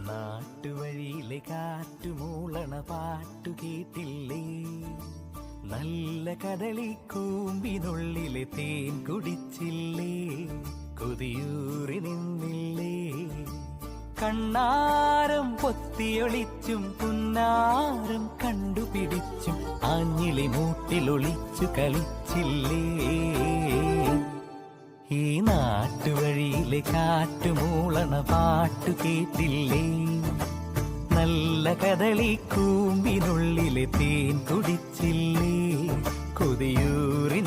നാട്ടുവഴിയിലെ കാറ്റുമൂളണ പാട്ടു കേട്ടില്ലേ? നല്ല കദളിക്കൂമ്പിനുള്ളിലെ തേൻ കുടിച്ചില്ലേ? കൊതിയൂറി നിന്നില്ലേ? കണ്ണാരം പൊത്തിയൊളിച്ചും പുന്നാരം കണ്ടുപിടിച്ചും ആഞ്ഞിലി മൂട്ടിലൊളിച്ചു കളിച്ചില്ലേ? ഈ നാട്ടുവഴിയിലെ കാറ്റുമൂളണ പാട്ടു കേട്ടില്ലേ? നല്ല കദളിക്കൂമ്പിനുള്ളിലെ തേൻ കുടിച്ചില്ലേ? കൊതിയൂറി